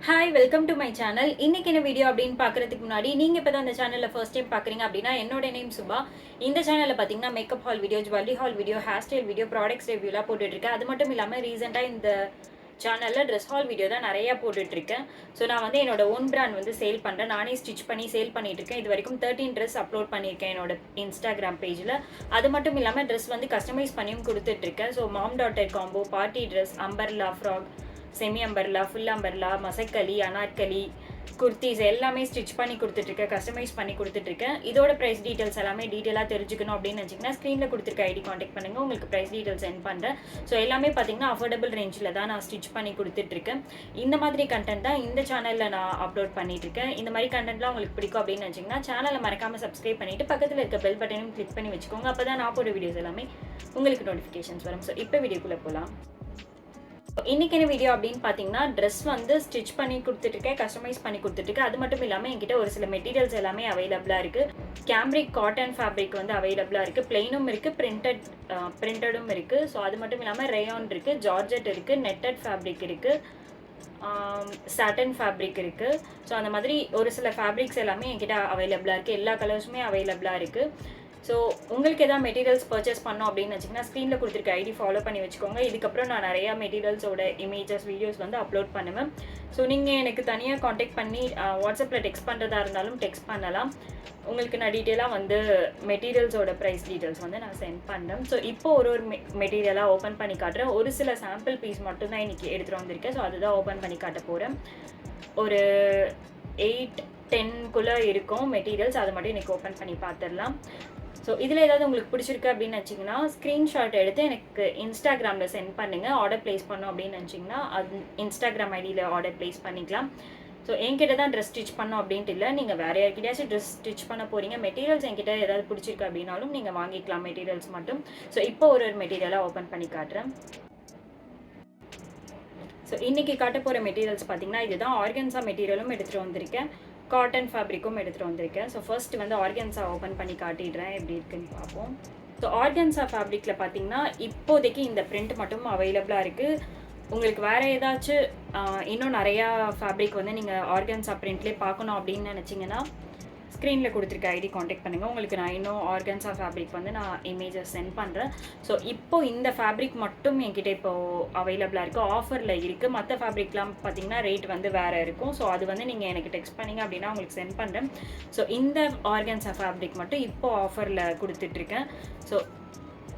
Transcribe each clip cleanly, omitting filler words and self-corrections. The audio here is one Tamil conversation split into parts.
Hi welcome to my channel. இன்னைக்கு என்ன வீடியோ அப்படின்னு பார்க்கறதுக்கு முன்னாடி நீங்கள் இப்போ தான் இந்த சேனலில் ஃபர்ஸ்ட் டைம் பார்க்குறீங்க அப்படின்னா என்னோட நேம் சுபா. இந்த சேனலில் பார்த்தீங்கன்னா makeup haul video, jewellery haul video, hair style video, products ரிவ்யூலாம் போட்டுட்ருக்கேன். அது மட்டும் இல்லாமல் ரீசெண்டாக இந்த சேனலில் ட்ரெஸ் ஹால் வீடியோ தான் நிறையா போட்டுட்ருக்கேன். ஸோ நான் வந்து என்னோட ஓன் பிராண்ட் வந்து சேல் பண்ணுறேன். நானே ஸ்டிச் பண்ணி சேல் பண்ணிகிட்ருக்கேன். இது வரைக்கும் 13 ட்ரெஸ் அப்லோட் பண்ணியிருக்கேன் என்னோட இன்ஸ்டாகிராம் பேஜில். அது மட்டும் இல்லாமல் ட்ரெஸ் வந்து கஸ்டமைஸ் பண்ணியும் கொடுத்துட்ருக்கேன். So mom daughter combo, party dress, umbrella frock, semi umbrella, full umbrella, Masakali, Anarkali, kurtis எல்லாமே ஸ்டிச் பண்ணி கொடுத்துட்ருக்கேன், கஸ்டமைஸ் பண்ணி கொடுத்துட்ருக்கேன். இதோட ப்ரைஸ் டீட்டெயில்ஸ் எல்லாமே டீட்டெயிலாக தெரிஞ்சுக்கணும் அப்படின்னு நினச்சிங்கன்னா ஸ்க்ரீனில் கொடுத்துருக்க ஐடி காண்டாக்ட் பண்ணுங்கள், உங்களுக்கு ப்ரைஸ் டீட்டெயில்ஸ் சென்ட் பண்ணுறேன். ஸோ எல்லாமே பார்த்தீங்கன்னா அஃபோர்டபுள் ரேஞ்சில் தான் நான் ஸ்டிச் பண்ணி கொடுத்துட்ருக்கேன். இந்த மாதிரி கண்டென்ட் தான் இந்த சேனலில் நான் அப்லோட் பண்ணிகிட்ருக்கேன். இந்த மாதிரி கண்டென்ட்லாம் உங்களுக்கு பிடிக்கும் அப்படின்னு நினச்சிங்கன்னா சேனலை மறக்காமல் சப்ஸ்கிரைப் பண்ணிவிட்டு பக்கத்தில் இருக்க பெல் பட்டனையும் கிளிக் பண்ணி வச்சுக்கோங்க. அப்போ தான் நான் போடுற வீடியோஸ் எல்லாமே உங்களுக்கு நோட்டிஃபிகேஷன்ஸ் வரும். ஸோ இப்போ வீடியோக்குள்ளே போகலாம். இன்னைக்கு என்ன வீடியோ அப்படின்னு பார்த்தீங்கன்னா ட்ரெஸ் வந்து ஸ்டிச் பண்ணி கொடுத்துட்ருக்கேன், கஸ்டமைஸ் பண்ணி கொடுத்துட்ருக்கேன். அது மட்டும் இல்லாமல் என்கிட்ட ஒரு சில மெட்டீரியல்ஸ் எல்லாமே அவைலபிளாக இருக்குது. கேம்ரிக் காட்டன் ஃபேப்ரிக் வந்து அவைலபிளாக இருக்குது, பிளெயினும் இருக்குது, பிரிண்டடும் இருக்குது. ஸோ அது மட்டும் இல்லாமல் ரேயான் இருக்குது, ஜார்ஜெட் இருக்குது, நெட்டட் ஃபேப்ரிக் இருக்குது, சாட்டன் ஃபேப்ரிக் இருக்குது. ஸோ அந்த மாதிரி ஒரு சில ஃபேப்ரிக்ஸ் எல்லாமே என்கிட்ட அவைலபிளாக இருக்குது. எல்லா கலர்ஸுமே அவைலபிளாக இருக்குது. ஸோ உங்களுக்கு எதாவது மெட்டீரியல்ஸ் பர்ச்சேஸ் பண்ணோம் அப்படின்னு வச்சிங்கன்னா ஸ்க்ரீனில் கொடுத்துருக்க ஐடி ஃபாலோ பண்ணி வச்சுக்கோங்க. இதுக்கப்புறம் நான் நிறையா மெட்டீரியல்ஸோட இமேஜஸ், வீடியோஸ் வந்து அப்லோட் பண்ணுவேன். ஸோ நீங்கள் எனக்கு தனியாக காண்டாக்ட் பண்ணி வாட்ஸ்அப்பில் டெக்ஸ்ட் பண்ணுறதா இருந்தாலும் டெக்ஸ்ட் பண்ணலாம். உங்களுக்கு நான் டீட்டெயிலாக வந்து மெட்டீரியல்ஸோட ப்ரைஸ் டீட்டெயில்ஸ் வந்து நான் சென்ட் பண்ணுறேன். ஸோ இப்போ ஒரு மெட்டீரியலாக ஓப்பன் பண்ணி காட்டுறேன். ஒரு சில சாம்பிள் பீஸ் மட்டும்தான் இன்றைக்கி எடுத்துகிட்டு வந்திருக்கேன். ஸோ அதுதான் ஓப்பன் பண்ணி காட்ட போகிறேன். ஒரு 8-10 இருக்கும் மெட்டீரியல்ஸ். அதை மட்டும் இன்றைக்கி ஓப்பன் பண்ணி பார்த்துடலாம். ஸோ இதில் ஏதாவது உங்களுக்கு பிடிச்சிருக்கு அப்படின்னு நினச்சிங்கன்னா ஸ்க்ரீன்ஷாட் எடுத்து எனக்கு இன்ஸ்டாகிராமில் சென்ட் பண்ணுங்கள். ஆர்டர் ப்ளேஸ் பண்ணோம் அப்படின்னு நினச்சிங்கன்னா அது இன்ஸ்டாகிராம் ஐடியில் ஆர்டர் ப்ளேஸ் பண்ணிக்கலாம். ஸோ என்கிட்ட தான் ட்ரெஸ் ஸ்டிச் பண்ணோம் அப்படின்ட்டு இல்லை, நீங்கள் வேறு யார்கிட்டயாச்சும் ட்ரெஸ் ஸ்டிச் பண்ண போகிறீங்க, மெட்டீரியல்ஸ் என்கிட்ட ஏதாவது பிடிச்சிருக்கு அப்படின்னாலும் நீங்கள் வாங்கிக்கலாம் மெட்டீரியல்ஸ் மட்டும். ஸோ இப்போ ஒரு மெட்டீரியலாக ஓப்பன் பண்ணி காட்டுறேன். ஸோ இன்றைக்கி காட்ட போகிற மெட்டீரியல்ஸ் பார்த்திங்கன்னா இதுதான். ஆர்கன்ஸா மெட்டீரியலும் எடுத்துகிட்டு வந்திருக்கேன், காட்டன் ஃபேப்ரிக்கும் எடுத்துகிட்டு வந்திருக்கேன். ஸோ ஃபர்ஸ்ட் வந்து ஆர்கன்ஸா ஓப்பன் பண்ணி காட்டிடுறேன், எப்படி இருக்குன்னு பார்ப்போம். ஸோ ஆர்கன்ஸா ஃபேப்ரிக்கில் பார்த்தீங்கன்னா இப்போதைக்கு இந்த பிரிண்ட் மட்டும் அவைலபிளாக இருக்குது. உங்களுக்கு வேறு ஏதாச்சும் இன்னும் நிறையா ஃபேப்ரிக் வந்து நீங்கள் ஆர்கன்ஸா பிரிண்ட்லேயே பார்க்கணும் அப்படின்னு நினச்சிங்கன்னா ஸ்க்ரீனில் கொடுத்துருக்க ஐடி காண்டாக்ட் பண்ணுங்கள். உங்களுக்கு நான் இன்னும் ஆர்கன்ஸா ஃபேப்ரிக் வந்து நான் இமேஜஸ் சென்ட் பண்ணுறேன். ஸோ இப்போது இந்த ஃபேப்ரிக் மட்டும் என்கிட்ட இப்போது அவைலபிளாக இருக்குது, ஆஃபரில் இருக்குது. மற்ற ஃபேப்ரிக்லாம் பார்த்தீங்கன்னா ரேட் வந்து வேறு இருக்கும். ஸோ அது வந்து நீங்கள் எனக்கு டெக்ஸ்ட் பண்ணிங்க அப்படின்னா உங்களுக்கு சென்ட் பண்ணுறேன். ஸோ இந்த ஆர்கன்ஸா ஃபேப்ரிக் மட்டும் இப்போது ஆஃபரில் கொடுத்துட்ருக்கேன். ஸோ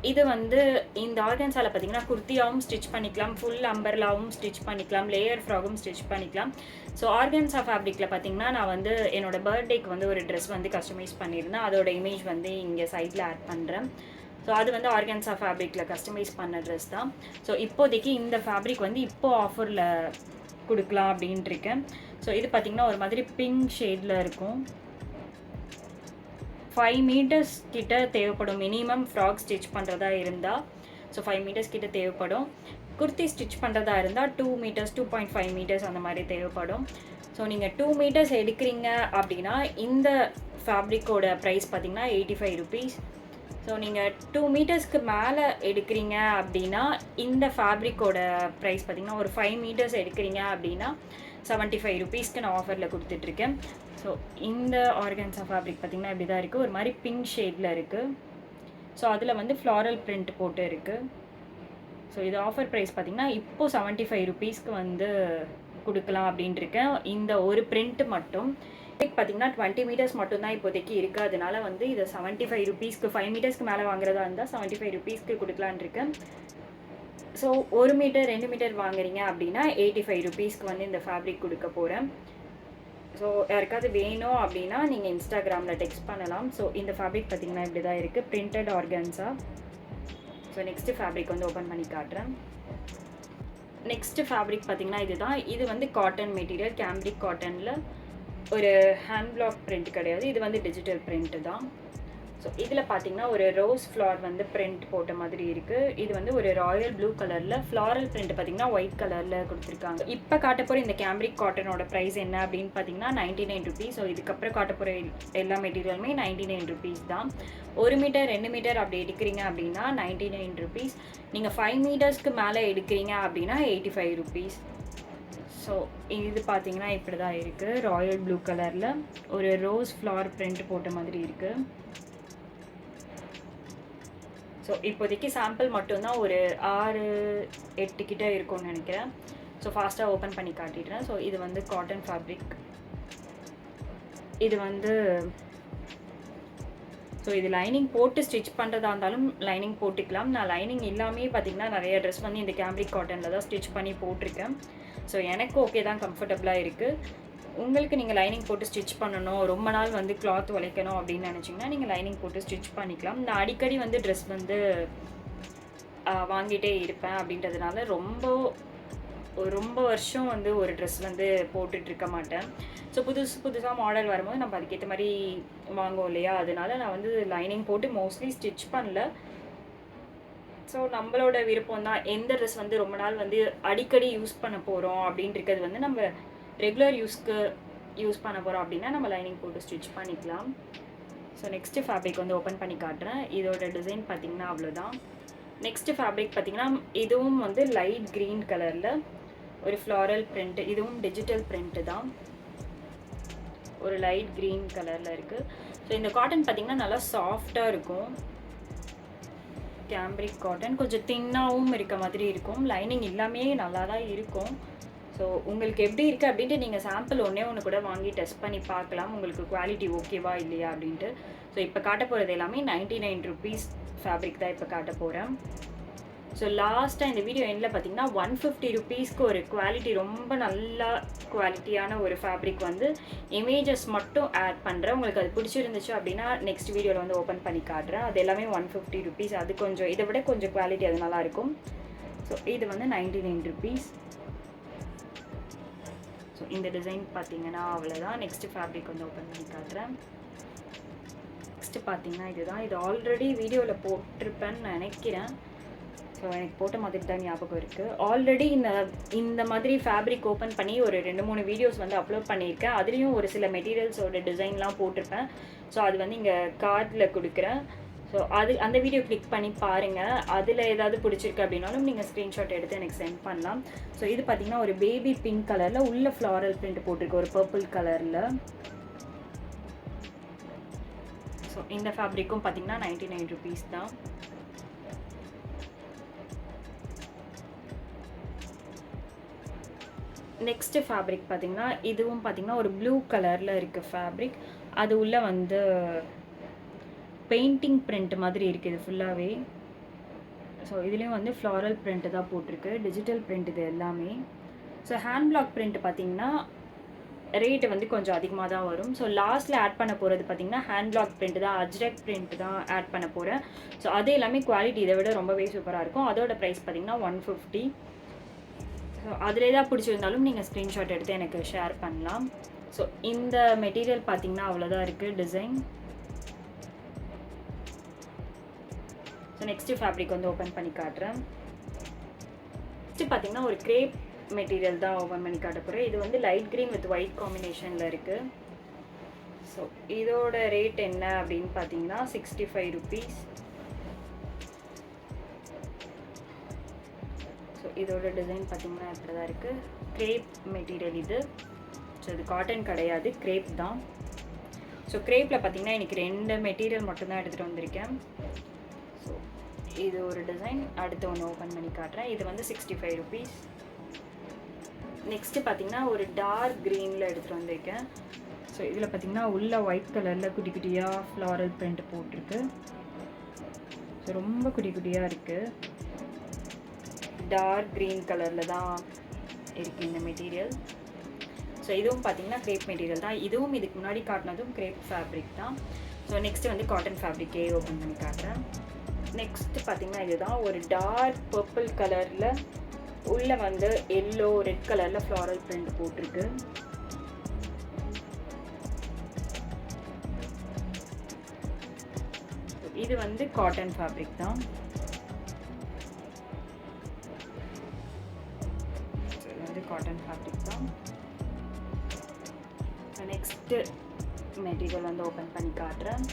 இது வந்து இந்த ஆர்கன்ஸாவில் பார்த்தீங்கன்னா குர்த்தியாகவும் ஸ்டிச் பண்ணிக்கலாம், ஃபுல் அம்பர்லாவும் ஸ்டிச் பண்ணிக்கலாம், லேயர் ஃப்ராகும் ஸ்டிச் பண்ணிக்கலாம். ஸோ ஆர்கன்ஸா ஃபேப்ரிக்கில் பார்த்தீங்கன்னா நான் வந்து என்னோடய பர்த்டேக்கு வந்து ஒரு ட்ரெஸ் வந்து கஸ்டமைஸ் பண்ணியிருந்தேன். அதோட இமேஜ் வந்து இங்கே சைடில் ஆட் பண்ணுறேன். ஸோ அது வந்து ஆர்கன்ஸா ஃபேப்ரிக்கில் கஸ்டமைஸ் பண்ண ட்ரெஸ் தான். ஸோ இப்போதைக்கு இந்த ஃபேப்ரிக் வந்து இப்போது ஆஃபரில் கொடுக்கலாம் அப்படின்ட்டு இருக்கேன். ஸோ இது பார்த்திங்கன்னா ஒரு மாதிரி பிங்க் ஷேடில் இருக்கும். 5 மீட்டர்ஸ் கிட்ட தேவைப்படும் மினிமம் ஃப்ராக் ஸ்டிச் பண்ணுறதா இருந்தால். ஸோ 5 மீட்டர்ஸ் கிட்ட தேவைப்படும். குர்த்தி ஸ்டிச் பண்ணுறதா இருந்தால் 2 மீட்டர்ஸ், 2.5 மீட்டர்ஸ் அந்த மாதிரி தேவைப்படும். ஸோ நீங்கள் 2 மீட்டர்ஸ் எடுக்கிறீங்க அப்படின்னா இந்த ஃபேப்ரிக்கோட ப்ரைஸ் பார்த்திங்கன்னா 85 ருபீஸ். ஸோ நீங்கள் 2 மீட்டர்ஸ்க்கு மேலே எடுக்கிறீங்க அப்படின்னா இந்த ஃபேப்ரிக்கோட ப்ரைஸ் பார்த்திங்கன்னா ஒரு 5 மீட்டர்ஸ் எடுக்கிறீங்க அப்படின்னா 75 ருபீஸ்க்கு நான் ஆஃபரில் கொடுத்துட்ருக்கேன். ஸோ இந்த ஆர்கன்ஸா ஃபேப்ரிக் பார்த்திங்கன்னா இப்படி தான் இருக்குது, ஒரு மாதிரி பிங்க் ஷேடில் இருக்குது. ஸோ அதில் வந்து ஃப்ளாரல் பிரிண்ட் போட்டு இருக்குது. ஸோ இது ஆஃபர் ப்ரைஸ் பார்த்திங்கன்னா இப்போது 75 ருபீஸ்க்கு வந்து கொடுக்கலாம் அப்படின்ட்டு இருக்கேன். இந்த ஒரு பிரிண்ட் மட்டும் பார்த்திங்கன்னா 20 மீட்டர்ஸ் மட்டும்தான் இப்போதைக்கு இருக்குது. அதனால வந்து இதை 75 ருபீஸ்க்கு, 5 மீட்டர்ஸ்க்கு மேலே வாங்குறதா இருந்தால் 75 ருபீஸ்க்கு கொடுக்கலான் இருக்கேன். ஸோ 1 மீட்டர் 2 மீட்டர் வாங்குறீங்க அப்படின்னா 85 ருபீஸ்க்கு வந்து இந்த ஃபேப்ரிக் கொடுக்க போகிறேன். ஸோ யாருக்காவது வேணும் அப்படின்னா நீங்கள் இன்ஸ்டாகிராமில் டெக்ஸ்ட் பண்ணலாம். ஸோ இந்த ஃபேப்ரிக் பார்த்திங்கன்னா இப்படி தான் இருக்குது, printed organza. So next fabric வந்து ஓப்பன் பண்ணி காட்டுறேன். நெக்ஸ்ட்டு ஃபேப்ரிக் பார்த்திங்கன்னா இதுதான். இது வந்து காட்டன் மெட்டீரியல், கேம்ரிக் காட்டனில் ஒரு ஹேண்ட் பிளாக் பிரிண்ட் கிடையாது, இது வந்து டிஜிட்டல் பிரிண்ட்டு தான். ஸோ இதில் பார்த்தீங்கன்னா ஒரு ரோஸ் ஃப்ளார் வந்து பிரிண்ட் போட்ட மாதிரி இருக்குது. இது வந்து ஒரு ராயல் ப்ளூ கலரில், ஃப்ளாரல் பிரிண்ட் பார்த்திங்கன்னா ஒயிட் கலரில் கொடுத்துருக்காங்க. இப்போ காட்ட போகிற இந்த கேம்ரிக் காட்டனோட ப்ரைஸ் என்ன அப்படின்னு பார்த்தீங்கன்னா 99 ருபீஸ். ஸோ இதுக்கப்புறம் காட்ட போகிற எல்லா மெட்டீரியலுமே 99 ருபீஸ் தான். 1 மீட்டர் 2 மீட்டர் அப்படி எடுக்கிறீங்க அப்படின்னா 99 ருபீஸ். நீங்கள் 5 மீட்டர்ஸ்க்கு மேலே எடுக்கிறீங்க அப்படின்னா 85 ருபீஸ். ஸோ இது பார்த்தீங்கன்னா இப்படி தான் இருக்குது. ராயல் ப்ளூ கலரில் ஒரு ரோஸ் ஃப்ளவர் பிரிண்ட் போட்ட மாதிரி இருக்குது. ஸோ இப்போதைக்கு சாம்பிள் மட்டும்தான் ஒரு 6-8 கிட்ட இருக்கும்னு நினைக்கிறேன். ஸோ ஃபாஸ்ட்டாக ஓப்பன் பண்ணி காட்டிடுறேன். ஸோ இது வந்து காட்டன் ஃபேப்ரிக். இது வந்து ஸோ இது லைனிங் போட்டு ஸ்டிச் பண்ணுறதா இருந்தாலும் லைனிங் போட்டுக்கலாம். நான் லைனிங் இல்லாமே பார்த்திங்கன்னா நிறைய ட்ரெஸ் வந்து இந்த கேம்ரிக் காட்டனில் தான் ஸ்டிச் பண்ணி போட்டிருக்கேன். ஸோ எனக்கு ஓகே தான், கம்ஃபர்டபுளாக இருக்குது. உங்களுக்கு நீங்கள் லைனிங் போட்டு ஸ்டிச் பண்ணணும், ரொம்ப நாள் வந்து கிளாத் உழைக்கணும் அப்படின்னு நினச்சிங்கன்னா நீங்கள் லைனிங் போட்டு ஸ்டிச் பண்ணிக்கலாம். நான் அடிக்கடி வந்து ட்ரெஸ் வந்து வாங்கிட்டே இருப்பேன். அப்படின்றதுனால ரொம்ப வருஷம் வந்து ஒரு ட்ரெஸ் வந்து போட்டுட்ருக்க மாட்டேன். ஸோ புதுசாக மாடல் வரும்போது நம்ம அதுக்கேற்ற மாதிரி வாங்குவோம் இல்லையா, அதனால நான் வந்து லைனிங் போட்டு மோஸ்ட்லி ஸ்டிச் பண்ணல. ஸோ நம்மளோட விருப்பம் தான். எந்த ட்ரெஸ் வந்து ரொம்ப நாள் வந்து அடிக்கடி யூஸ் பண்ண போகிறோம் அப்படின்றது வந்து நம்ம ரெகுலர் யூஸ்க்கு யூஸ் பண்ண போகிறோம் அப்படின்னா நம்ம லைனிங் போட்டு ஸ்டிச் பண்ணிக்கலாம். ஸோ நெக்ஸ்ட்டு ஃபேப்ரிக் வந்து ஓப்பன் பண்ணி காட்டுறேன். இதோட டிசைன் பார்த்திங்கன்னா அவ்வளோதான். நெக்ஸ்ட்டு ஃபேப்ரிக் பார்த்திங்கன்னா இதுவும் வந்து லைட் க்ரீன் கலரில் ஒரு ஃப்ளாரல் பிரிண்ட். இதுவும் டிஜிட்டல் பிரிண்ட்டு தான், ஒரு லைட் க்ரீன் கலரில் இருக்குது. ஸோ இந்த காட்டன் பார்த்திங்கன்னா நல்லா சாஃப்டாக இருக்கும். கேம்ரிக் காட்டன் கொஞ்சம் தின்னாகவும் இருக்க மாதிரி இருக்கும். லைனிங் எல்லாமே நல்லா தான் இருக்கும். ஸோ உங்களுக்கு எப்படி இருக்குது அப்படின்ட்டு நீங்கள் சாம்பிள் ஒன்று கூட வாங்கி டெஸ்ட் பண்ணி பார்க்கலாம், உங்களுக்கு குவாலிட்டி ஓகேவா இல்லையா அப்படின்ட்டு. ஸோ இப்போ காட்ட போகிறது எல்லாமே 99 rupees ஃபேப்ரிக் தான் இப்போ காட்ட போகிறேன். ஸோ லாஸ்ட்டாக இந்த வீடியோ எண்டில் பார்த்தீங்கன்னா 150 rupeesக்கு ஒரு குவாலிட்டி, ரொம்ப நல்ல குவாலிட்டியான ஒரு ஃபேப்ரிக் வந்து இமேஜஸ் மட்டும் ஆட் பண்ணுறேன். உங்களுக்கு அது பிடிச்சிருந்துச்சு அப்படின்னா நெக்ஸ்ட் வீடியோவில் வந்து ஓப்பன் பண்ணி காட்டுறேன். அது எல்லாமே 150 rupees. அது கொஞ்சம் இதை விட கொஞ்சம் குவாலிட்டி அது நல்லாயிருக்கும். ஸோ இது வந்து 99 rupees. ஸோ இந்த டிசைன் பார்த்தீங்கன்னா அவ்வளோதான். நெக்ஸ்ட்டு ஃபேப்ரிக் வந்து ஓப்பன் பண்ணி காட்டுறேன். நெக்ஸ்ட்டு பார்த்தீங்கன்னா இதுதான். இது ஆல்ரெடி வீடியோவில் போட்டிருப்பேன்னு நினைக்கிறேன். ஸோ எனக்கு போட்ட மாதிரி தான் ஞாபகம் இருக்குது. ஆல்ரெடி இந்த மாதிரி ஃபேப்ரிக் ஓப்பன் பண்ணி ஒரு 2-3 வீடியோஸ் வந்து அப்லோட் பண்ணியிருக்கேன். அதுலேயும் ஒரு சில மெட்டீரியல்ஸோட டிசைன்லாம் போட்டிருப்பேன். ஸோ அது வந்து இங்கே கார்டில் கொடுக்குறேன். ஸோ அந்த வீடியோ கிளிக் பண்ணி பாருங்கள். அதில் ஏதாவது பிடிச்சிருக்கு அப்படின்னாலும் நீங்கள் ஸ்க்ரீன்ஷாட் எடுத்து எனக்கு சென்ட் பண்ணலாம். ஸோ இது பார்த்திங்கன்னா ஒரு பேபி பிங்க் கலரில் உள்ள ஃப்ளாரல் பிரிண்ட் போட்டிருக்கு, ஒரு பர்பிள் கலரில். ஸோ இந்த ஃபேப்ரிக்கும் பார்த்திங்கன்னா 99 rupees தான். நெக்ஸ்ட்டு ஃபேப்ரிக் பார்த்திங்கன்னா இதுவும் பார்த்திங்கன்னா ஒரு ப்ளூ கலரில் இருக்குது ஃபேப்ரிக். அது உள்ளே வந்து பெயிண்டிங் பிரிண்ட் மாதிரி இருக்குது இது ஃபுல்லாகவே. ஸோ இதுலேயும் வந்து ஃப்ளாரல் பிரிண்ட்டு தான் போட்டிருக்கு, டிஜிட்டல் பிரிண்ட் இது எல்லாமே. ஸோ ஹேண்ட் பிளாக் பிரிண்ட் பார்த்திங்கன்னா ரேட்டு வந்து கொஞ்சம் அதிகமாக தான் வரும். ஸோ லாஸ்ட்டில் ஆட் பண்ண போகிறது பார்த்திங்கன்னா ஹேண்ட் பிளாக் பிரிண்ட் தான், அஜ்ரக் பிரிண்ட் தான் ஆட் பண்ண போகிறேன். ஸோ அது எல்லாமே குவாலிட்டி இதை விட ரொம்பவே சூப்பராக இருக்கும். அதோட ப்ரைஸ் பார்த்திங்கன்னா 150. ஸோ அதில் ஏதாவது பிடிச்சிருந்தாலும் நீங்கள் ஸ்க்ரீன்ஷாட் எடுத்து எனக்கு ஷேர் பண்ணலாம். ஸோ இந்த மெட்டீரியல் பார்த்திங்கன்னா அவ்வளோதான் இருக்குது டிசைன். ஸோ நெக்ஸ்ட்டு ஃபேப்ரிக் வந்து ஓப்பன் பண்ணி காட்டுறேன். நெக்ஸ்ட்டு பார்த்திங்கன்னா ஒரு கிரேப் மெட்டீரியல் தான் ஓப்பன் பண்ணி காட்ட போகிறேன். இது வந்து லைட் க்ரீன் வித் ஒயிட் காம்பினேஷனில் இருக்குது. ஸோ இதோட ரேட் என்ன அப்படின்னு பார்த்தீங்கன்னா 65 rupees. ஸோ இதோட டிசைன் பார்த்திங்கன்னா இப்படி தான் இருக்குது. கிரேப் மெட்டீரியல் இது. ஸோ இது காட்டன் கிடையாது, கிரேப் தான். ஸோ கிரேப்பில் பார்த்திங்கன்னா இன்றைக்கி 2 மெட்டீரியல் மட்டும்தான் எடுத்துகிட்டு வந்திருக்கேன். ஸோ இது ஒரு டிசைன். அடுத்து ஒன்று ஓப்பன் பண்ணி காட்டுறேன். இது வந்து 65 rupees. நெக்ஸ்ட்டு பார்த்திங்கன்னா ஒரு டார்க் க்ரீனில் எடுத்துகிட்டு வந்திருக்கேன். ஸோ இதில் பார்த்திங்கன்னா உள்ள ஒயிட் கலரில் குட்டி குட்டியாக ஃப்ளாரல் பிரிண்ட் போட்டிருக்கு. ஸோ ரொம்ப குட்டி குட்டியாக இருக்குது. டார்க் க்ரீன் கலரில் தான் இருக்குது இந்த மெட்டீரியல். ஸோ இதுவும் பார்த்திங்கன்னா கிரேப் மெட்டீரியல் தான். இதுவும் இதுக்கு முன்னாடி காட்டினதும் கிரேப் ஃபேப்ரிக் தான். ஸோ நெக்ஸ்ட்டு வந்து காட்டன் ஃபேப்ரிக்கே ஓப்பன் பண்ணி காட்டுறேன். நெக்ஸ்ட்டு பார்த்திங்கன்னா இதுதான் ஒரு டார்க் பர்பிள் கலரில் உள்ளே வந்து எல்லோ ரெட் கலரில் ஃப்ளாரல் பிரிண்ட் போட்டிருக்கு. இது வந்து காட்டன் ஃபேப்ரிக் தான். இது வந்து காட்டன் ஃபேப்ரிக் தான். நெக்ஸ்ட்டு மெட்டீரியல் வந்து ஓப்பன் பண்ணி காட்டுறேன்.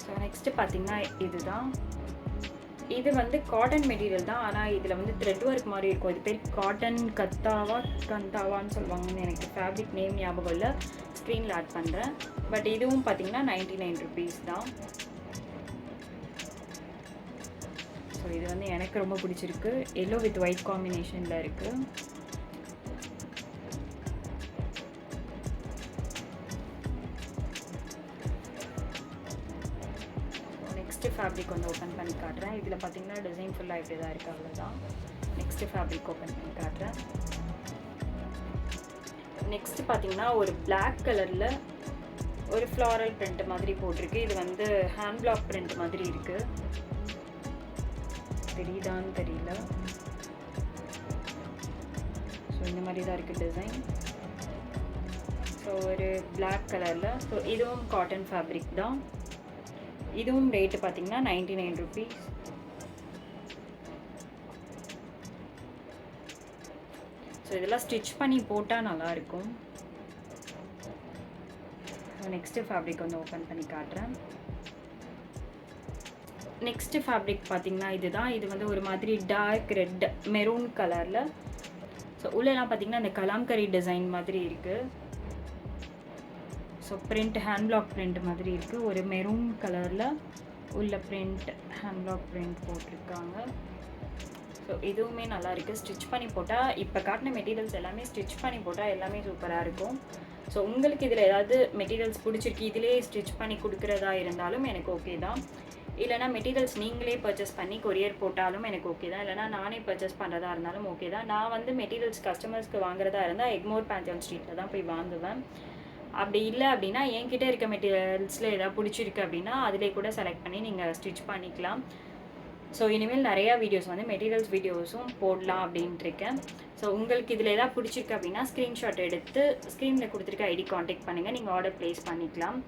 ஸோ நெக்ஸ்ட்டு பார்த்திங்கன்னா இதுதான். இது வந்து காட்டன் மெட்டீரியல் தான். ஆனால் இதில் வந்து த்ரெட் ஒர்க் மாதிரி இருக்கும். இது பேர் காட்டன் கந்தாவான்னு சொல்லுவாங்கன்னு எனக்கு ஃபேப்ரிக் நேம் ஞாபகம் இல்லை. ஸ்க்ரீனில் ஆட் பண்ணுறேன். பட் இதுவும் பார்த்தீங்கன்னா 99 rupees தான். ஸோ இது வந்து எனக்கு ரொம்ப பிடிச்சிருக்கு. எல்லோ வித் ஒயிட் காம்பினேஷனில் இருக்குது. நெக்ஸ்ட்டு ஃபேப்ரிக் வந்து ஓப்பன் பண்ணி காட்டுறேன். இதில் பார்த்தீங்கன்னா டிசைன் ஃபுல்லாக இப்படி தான் இருக்குது, அவ்வளோதான். நெக்ஸ்ட்டு ஃபேப்ரிக் ஓப்பன் பண்ணி காட்டுறேன். நெக்ஸ்ட்டு பார்த்தீங்கன்னா ஒரு பிளாக் கலரில் ஒரு ஃப்ளாரல் பிரிண்ட் மாதிரி போட்டிருக்கு. இது வந்து ஹேண்ட் பிளாக் பிரிண்ட் மாதிரி இருக்குது. தெரியுதான்னு தெரியல. ஸோ இந்த மாதிரி தான் இருக்குது டிசைன். ஸோ ஒரு பிளாக் கலரில். ஸோ இதுவும் காட்டன் ஃபேப்ரிக் தான். இதுவும் ரேட்டு பார்த்தீங்கன்னா 99 rupees. ஸோ இதெல்லாம் ஸ்டிச் பண்ணி போட்டால் நல்லாயிருக்கும். ஸோ நெக்ஸ்ட்டு ஃபேப்ரிக் வந்து ஓப்பன் பண்ணி காட்டுறேன். நெக்ஸ்ட்டு ஃபேப்ரிக் பார்த்தீங்கன்னா இதுதான். இது வந்து ஒரு மாதிரி டார்க் ரெட் மெரூன் கலரில். ஸோ உள்ளெல்லாம் பார்த்தீங்கன்னா அந்த கலாம்கரி டிசைன் மாதிரி இருக்குது. So print hand black print மாதிரி இருக்குது. ஒரு மெரூன் கலரில் உள்ள பிரிண்ட் ஹேண்ட் பிளாக் பிரிண்ட் போட்டிருக்காங்க. ஸோ இதுவுமே நல்லா இருக்குது. ஸ்டிச் பண்ணி போட்டால் இப்போ காட்டின மெட்டீரியல்ஸ் எல்லாமே ஸ்டிச் பண்ணி போட்டால் எல்லாமே சூப்பராக இருக்கும். ஸோ உங்களுக்கு இதில் ஏதாவது மெட்டீரியல்ஸ் பிடிச்சிருக்கு, இதிலே ஸ்டிச் பண்ணி கொடுக்குறதா இருந்தாலும் எனக்கு ஓகே தான். இல்லைனா மெட்டீரியல்ஸ் நீங்களே பர்ச்சேஸ் பண்ணி கொரியர் போட்டாலும் எனக்கு ஓகே தான். இல்லைனா நானே பர்ச்சேஸ் பண்ணுறதா இருந்தாலும் ஓகே தான். நான் வந்து மெட்டீரியல்ஸ் கஸ்டமர்ஸ்க்கு வாங்குறதா இருந்தால் எக்மோர் பாண்டியன் ஸ்ட்ரீட்டில் தான் போய் வாங்குவேன். அப்படி இல்லை அப்படின்னா என்கிட்ட இருக்க மெட்டீரியல்ஸில் எதாவது பிடிச்சிருக்கு அப்படின்னா அதிலே கூட செலக்ட் பண்ணி நீங்கள் ஸ்டிச் பண்ணிக்கலாம். ஸோ இனிமேல் நிறையா வீடியோஸ் வந்து மெட்டீரியல்ஸ் வீடியோஸும் போடலாம் அப்படின்ட்டு இருக்கேன். ஸோ உங்களுக்கு இதில் எதாவது பிடிச்சிருக்கு அப்படின்னா ஸ்க்ரீன்ஷாட் எடுத்து ஸ்க்ரீனில் கொடுத்துருக்க ஐடி காண்டாக்ட் பண்ணுங்கள். நீங்கள் ஆர்டர் ப்ளேஸ் பண்ணிக்கலாம்.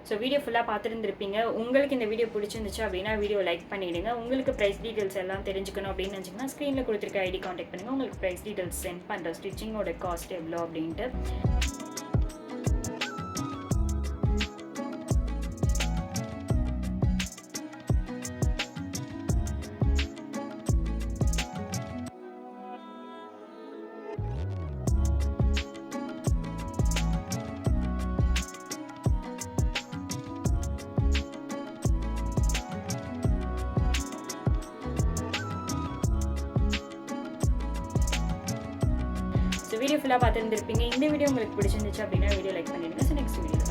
ஸோ வீடியோ ஃபுல்லாக பார்த்துருந்துருப்பீங்க. உங்களுக்கு இந்த வீடியோ பிடிச்சிருந்துச்சு அப்படின்னா வீடியோ லைக் பண்ணிவிடுங்க. உங்களுக்கு ப்ரைஸ் டீட்டெயில்ஸ் எல்லாம் தெரிஞ்சுக்கணும் அப்படின்னு நினச்சிங்கன்னா ஸ்க்ரீனில் கொடுத்துருக்க ஐடி காண்டாக்ட் பண்ணுங்கள். உங்களுக்கு ப்ரைஸ் டீட்டெயில்ஸ் சென்ட் பண்ணுறேன், ஸ்டிச்சிங்கோட காஸ்ட் எவ்வளோ அப்படின்ட்டு. வீடியோ ஃபுல்லாக பார்த்துருந்துருப்பீங்க. இந்த வீடியோ உங்களுக்கு பிடிச்சிருந்துச்சு அப்படின்னா வீடியோ லைக் பண்ணிடுங்க. So next video